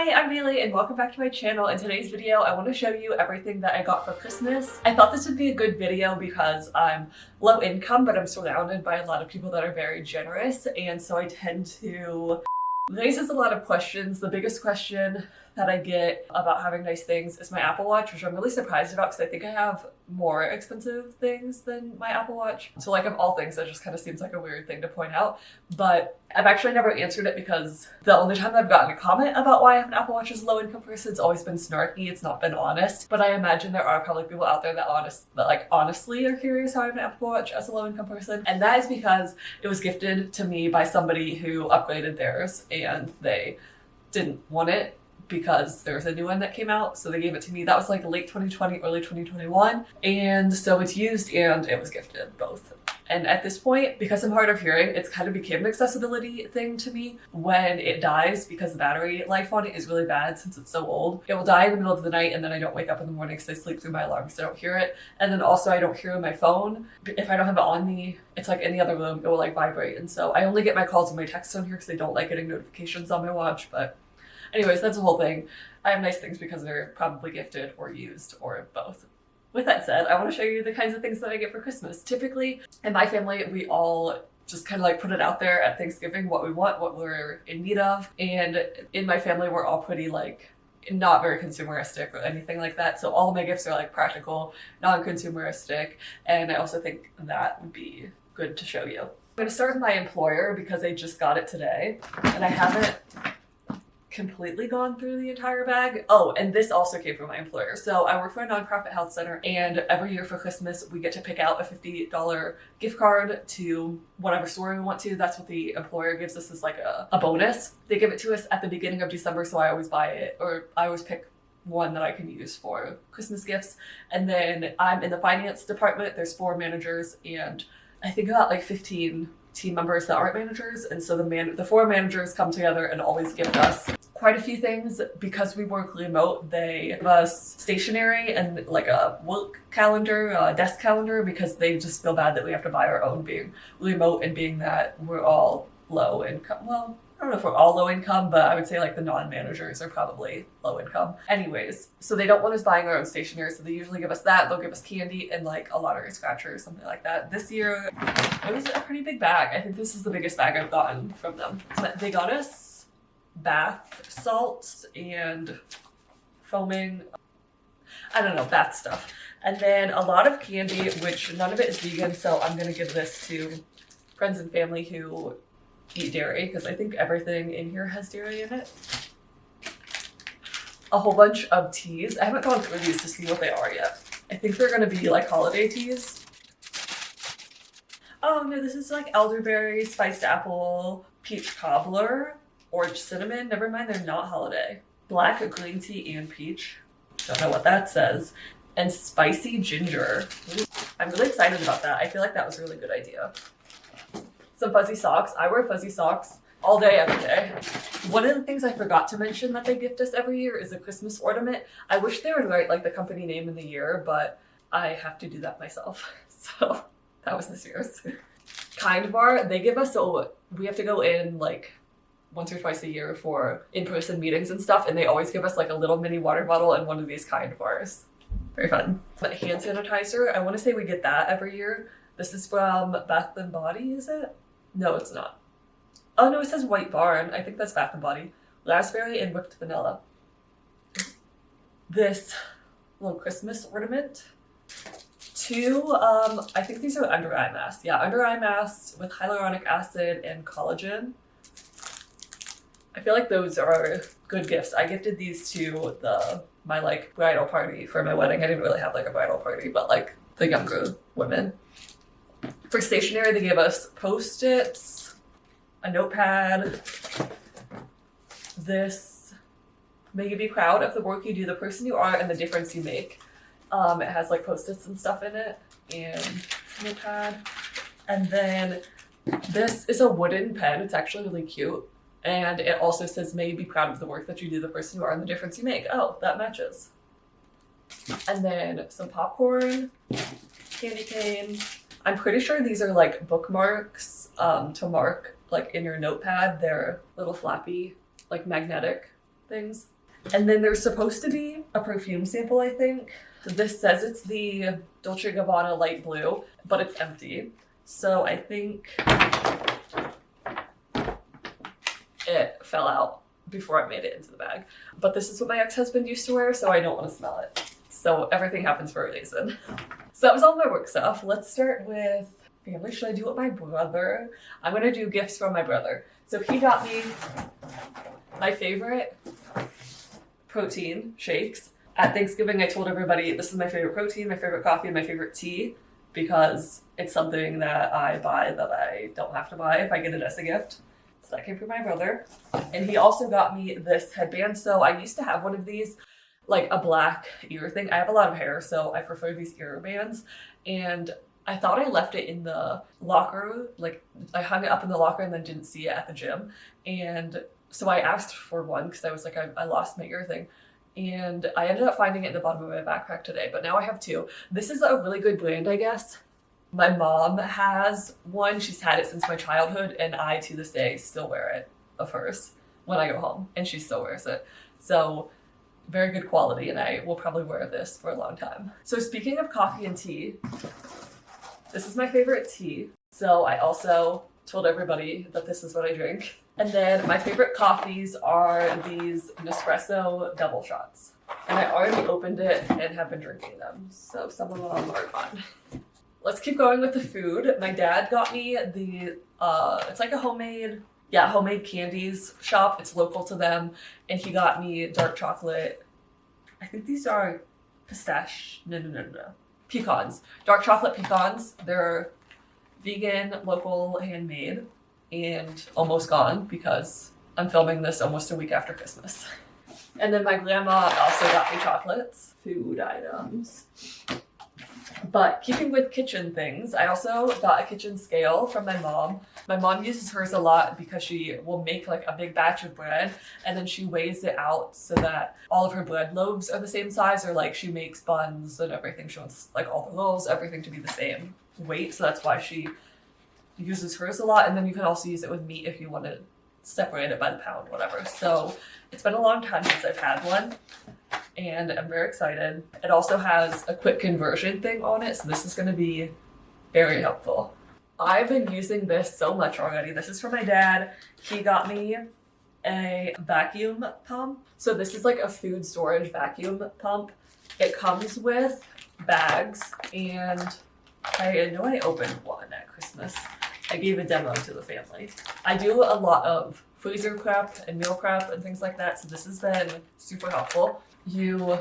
Hi, I'm Bailey and welcome back to my channel. In today's video, I want to show you everything that I got for Christmas. I thought this would be a good video because I'm low income, but I'm surrounded by a lot of people that are very generous, and so I tend to raises a lot of questions. The biggest question that I get about having nice things is my Apple Watch, which I'm really surprised about because I think I have more expensive things than my Apple Watch. So like of all things, that just kind of seems like a weird thing to point out. But I've actually never answered it because the only time I've gotten a comment about why I have an Apple Watch as a low income person, it's always been snarky. It's not been honest. But I imagine there are probably people out there that honestly are curious how I have an Apple Watch as a low income person. And that is because it was gifted to me by somebody who upgraded theirs and they didn't want it because there was a new one that came out, so they gave it to me. That was like late 2020, early 2021, and so it's used and it was gifted, both. And at this point, because I'm hard of hearing, it's kind of became an accessibility thing to me. When it dies, because the battery life on it is really bad since it's so old, it will die in the middle of the night and then I don't wake up in the morning because I sleep through my alarm, so I don't hear it. And then also I don't hear my phone. If I don't have it on me, it's like in the other room, it will like vibrate. And so I only get my calls and my texts on here because I don't like getting notifications on my watch. But anyways, that's the whole thing. I have nice things because they're probably gifted or used or both. With that said, I want to show you the kinds of things that I get for Christmas. Typically, in my family, we all just kind of like put it out there at Thanksgiving, what we want, what we're in need of. And in my family, we're all pretty like not very consumeristic or anything like that. So all of my gifts are like practical, non-consumeristic. And I also think that would be good to show you. I'm going to start with my employer because I just got it today and I haven't completely gone through the entire bag. Oh, and this also came from my employer. So I work for a nonprofit health center, and every year for Christmas we get to pick out a $50 gift card to whatever store we want to. That's what the employer gives us as like a bonus. They give it to us at the beginning of December, so I always buy it, or I always pick one that I can use for Christmas gifts. And then I'm in the finance department. There's 4 managers and I think about like 15 team members that aren't managers, and so the 4 managers come together and always give us quite a few things. Because we work remote, they give us stationery and like a work calendar, a desk calendar, because they just feel bad that we have to buy our own being remote and being that we're all low income. Well, I don't know if we're all low income, but I would say like the non-managers are probably low income. Anyways, so they don't want us buying our own stationery, so they usually give us that. They'll give us candy and like a lottery scratcher or something like that. This year, it was a pretty big bag. I think this is the biggest bag I've gotten from them. They got us bath salts and foaming, I don't know, bath stuff. And then a lot of candy, which none of it is vegan, so I'm gonna give this to friends and family who eat dairy, because I think everything in here has dairy in it. A whole bunch of teas. I haven't gone through these to see what they are yet. I think they're gonna be like holiday teas. Oh no, this is like elderberry, spiced apple, peach cobbler, orange cinnamon. Never mind, they're not holiday. Black green tea and peach. Don't know what that says. And spicy ginger. I'm really excited about that. I feel like that was a really good idea. Some fuzzy socks. I wear fuzzy socks all day, every day. One of the things I forgot to mention that they gift us every year is a Christmas ornament. I wish they would write like the company name in the year, but I have to do that myself. So that was this year's. Kind Bar, they give us, so we have to go in like once or twice a year for in-person meetings and stuff, and they always give us like a little mini water bottle and one of these Kind Bars. Very fun. But hand sanitizer, I want to say we get that every year. This is from Bath & Body, is it? No, it's not. Oh no, it says White Barn. I think that's Bath & Body. Raspberry and whipped vanilla. This little Christmas ornament. 2, I think these are under eye masks. Yeah, under eye masks with hyaluronic acid and collagen. I feel like those are good gifts. I gifted these to my like bridal party for my wedding. I didn't really have like a bridal party, but like the younger women. For stationery, they gave us Post-its, a notepad. This, may you be proud of the work you do, the person you are, and the difference you make. It has like Post-its and stuff in it, and notepad. And then this is a wooden pen. It's actually really cute. And it also says, may you be proud of the work that you do, the person you are, and the difference you make. Oh, that matches. And then some popcorn, candy cane. I'm pretty sure these are like bookmarks to mark like in your notepad. They're little flappy, like magnetic things. And then there's supposed to be a perfume sample, I think. This says it's the Dolce & Gabbana light blue, but it's empty. So I think it fell out before I made it into the bag. But this is what my ex-husband used to wear, so I don't want to smell it. So everything happens for a reason. So that was all my work stuff. Let's start with family. Should I do it with my brother? I'm gonna do gifts from my brother. So he got me my favorite protein shakes. At Thanksgiving, I told everybody this is my favorite protein, my favorite coffee, and my favorite tea, because it's something that I buy that I don't have to buy if I get it as a gift. So that came from my brother. And he also got me this headband. So I used to have one of these, like a black ear thing. I have a lot of hair, so I prefer these ear bands. And I thought I left it in the locker, like I hung it up in the locker and then didn't see it at the gym. And so I asked for one because I was like, I lost my ear thing. And I ended up finding it in the bottom of my backpack today, but now I have two. This is a really good brand, I guess. My mom has one. She's had it since my childhood, and I, to this day, still wear it of hers when I go home, and she still wears it. So very good quality, and I will probably wear this for a long time. So speaking of coffee and tea, this is my favorite tea. So I also told everybody that this is what I drink. And then my favorite coffees are these Nespresso double shots. And I already opened it and have been drinking them. So some of them are fun. Let's keep going with the food. My dad got me the, it's like a homemade candies shop. It's local to them. And he got me dark chocolate. I think these are pecans. Dark chocolate pecans. They're vegan, local, handmade, and almost gone because I'm filming this almost a week after Christmas. And then my grandma also got me chocolates, food items. But keeping with kitchen things, I also got a kitchen scale from my mom. My mom uses hers a lot because she will make like a big batch of bread and then she weighs it out so that all of her bread loaves are the same size, or like she makes buns and everything. She wants like all the loaves, everything to be the same weight. So that's why she uses hers a lot. And then you can also use it with meat if you want to separate it by the pound, whatever. So it's been a long time since I've had one, and I'm very excited. It also has a quick conversion thing on it, so this is going to be very helpful. I've been using this so much already. This is from my dad. He got me a vacuum pump. So this is like a food storage vacuum pump. It comes with bags, and I know I opened one at Christmas. I gave a demo to the family. I do a lot of freezer prep and meal prep and things like that, so this has been super helpful. You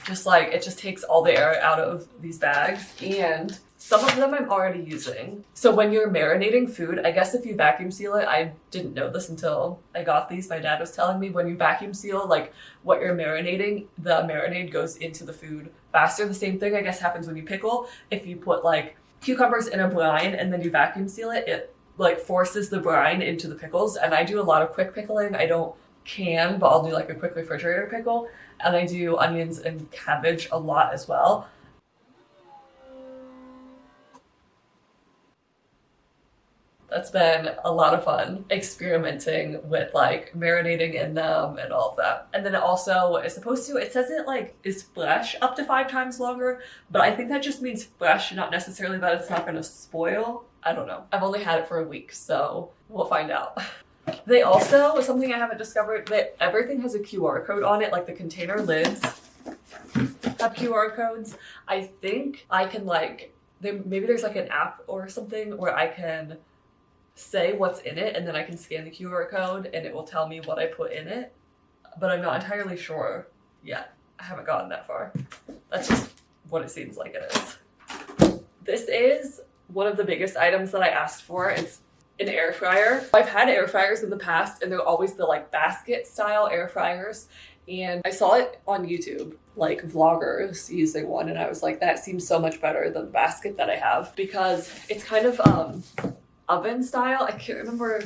just like, it just takes all the air out of these bags, and some of them I'm already using. So when you're marinating food, I guess if you vacuum seal it, I didn't know this until I got these. My dad was telling me when you vacuum seal like what you're marinating, the marinade goes into the food faster. The same thing I guess happens when you pickle. If you put like cucumbers in a brine and then you vacuum seal it, it like forces the brine into the pickles. And I do a lot of quick pickling. I don't can, but I'll do like a quick refrigerator pickle. And I do onions and cabbage a lot as well. That's been a lot of fun experimenting with like marinating in them and all of that. And then it also is supposed to, it says it like is fresh up to 5 times longer, but I think that just means fresh, not necessarily that it's not gonna spoil. I don't know. I've only had it for a week, so we'll find out. They also, something I haven't discovered, that everything has a QR code on it, like the container lids have QR codes. I think I can like, maybe there's like an app or something where I can say what's in it and then I can scan the QR code and it will tell me what I put in it, but I'm not entirely sure yet. I haven't gotten that far. That's just what it seems like it is. This is one of the biggest items that I asked for. It's an air fryer. I've had air fryers in the past and they're always the like basket style air fryers, and I saw it on YouTube, like vloggers using one, and I was like, that seems so much better than the basket that I have because it's kind of oven style. I can't remember.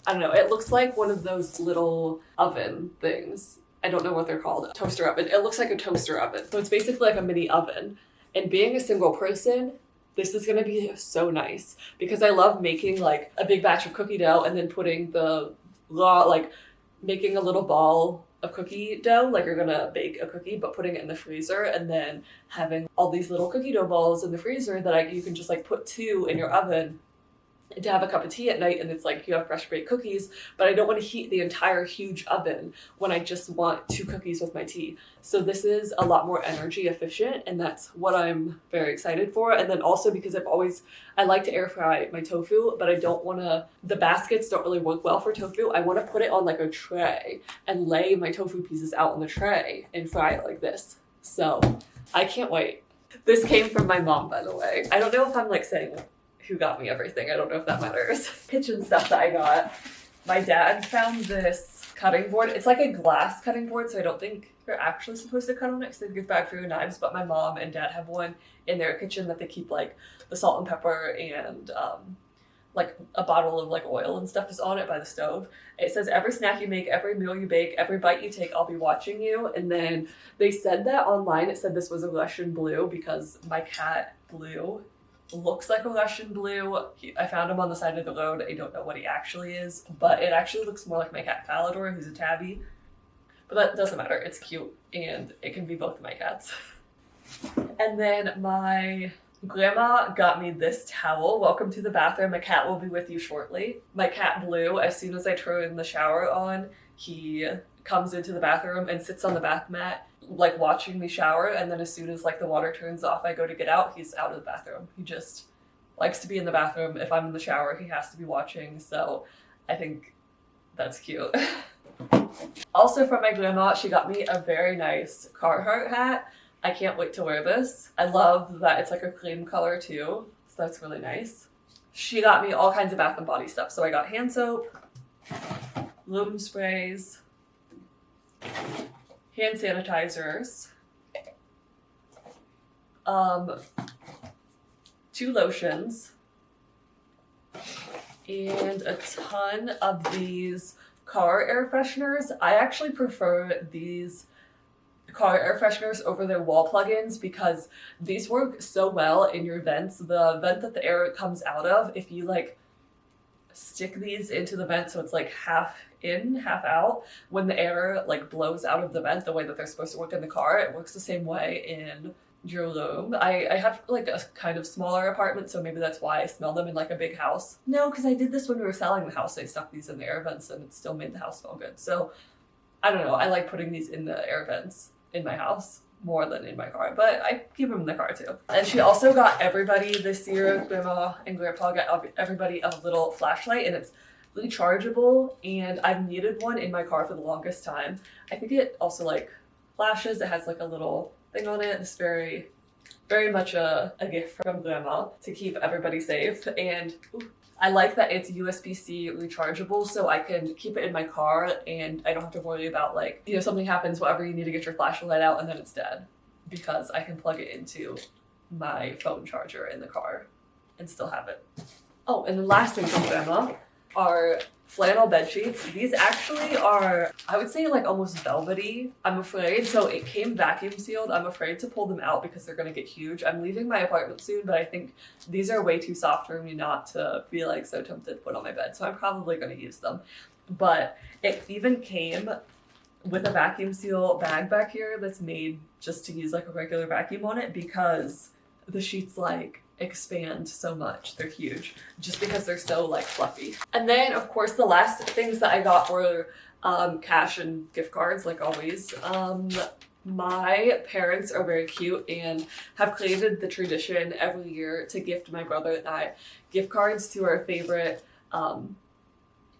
I don't know. It looks like one of those little oven things. I don't know what they're called. Toaster oven. It looks like a toaster oven. So it's basically like a mini oven. And being a single person, This is gonna be so nice because I love making like a big batch of cookie dough and then putting the like making a little ball of cookie dough, like you're gonna bake a cookie, but putting it in the freezer and then having all these little cookie dough balls in the freezer that you can just like put two in your oven to have a cup of tea at night, and it's like you have fresh baked cookies, but I don't want to heat the entire huge oven when I just want two cookies with my tea. So this is a lot more energy efficient, and that's what I'm very excited for. And then also because I like to air fry my tofu, but I don't want to, the baskets don't really work well for tofu. I want to put it on like a tray and lay my tofu pieces out on the tray and fry it like this. So I can't wait. This came from my mom, by the way. I don't know if I'm like saying who got me everything. I don't know if that matters. Kitchen stuff that I got. My dad found this cutting board. It's like a glass cutting board, so I don't think you're actually supposed to cut on it because they think it's bad for your knives, but my mom and dad have one in their kitchen that they keep like the salt and pepper and like a bottle of like oil and stuff is on it by the stove. It says, every snack you make, every meal you bake, every bite you take, I'll be watching you. And then they said that online, it said this was a Russian blue because my cat Blue looks like a Russian blue. I found him on the side of the road. I don't know what he actually is, but it actually looks more like my cat Falador, who's a tabby. But that doesn't matter. It's cute, and it can be both of my cats. And then my grandma got me this towel. Welcome to the bathroom. My cat will be with you shortly. My cat Blue, as soon as I turn the shower on, he comes into the bathroom and sits on the bath mat like watching me shower, and then as soon as like the water turns off, I go to get out, he's out of the bathroom. He just likes to be in the bathroom. If I'm in the shower, he has to be watching, so I think that's cute. Also from my grandma, she got me a very nice Carhartt hat. I can't wait to wear this. I love that it's like a cream color too, so that's really nice. She got me all kinds of Bath and Body stuff. So I got hand soap, lume sprays, hand sanitizers, 2 lotions, and a ton of these car air fresheners. I actually prefer these car air fresheners over their wall plugins because these work so well in your vents. The vent that the air comes out of, if you like stick these into the vent so it's like half in, half out, when the air like blows out of the vent the way that they're supposed to work in the car, it works the same way in your room. I have like a kind of smaller apartment, so maybe that's why I smell them in like a big house. No, because I did this when we were selling the house. I stuck these in the air vents and it still made the house smell good. So I don't know, I like putting these in the air vents in my house more than in my car, but I keep them in the car too. And she also got everybody this year, Grandma and Grandpa got everybody a little flashlight, and it's rechargeable, and I've needed one in my car for the longest time. I think it also like flashes. It has like a little thing on it. It's very, very much a gift from Grandma to keep everybody safe. And I like that it's USB-C rechargeable, so I can keep it in my car and I don't have to worry about like, you know, something happens, whatever, you need to get your flashlight out and then it's dead, because I can plug it into my phone charger in the car and still have it. Oh, and the last thing from Grandma are flannel bed sheets. These actually are, I would say, like almost velvety. I'm afraid, so it came vacuum sealed. I'm afraid to pull them out because they're gonna get huge. I'm leaving my apartment soon, but I think these are way too soft for me not to be like so tempted to put on my bed, so I'm probably gonna use them. But it even came with a vacuum seal bag back here that's made just to use like a regular vacuum on it, because the sheets like expand so much. They're huge just because they're so like fluffy. And then of course the last things that I got were cash and gift cards, like always. My parents are very cute and have created the tradition every year to gift my brother and I gift cards to our favorite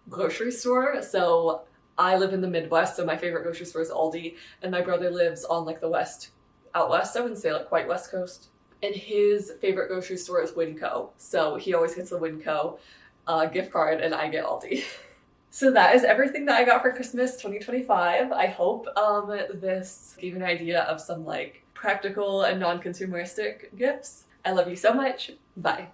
grocery store. So I live in the Midwest, so my favorite grocery store is Aldi, and my brother lives on like the out west, I wouldn't say like quite West Coast. And his favorite grocery store is Winco. So he always gets the Winco gift card and I get Aldi. So that is everything that I got for Christmas 2025. I hope this gave an idea of some like practical and non-consumeristic gifts. I love you so much. Bye.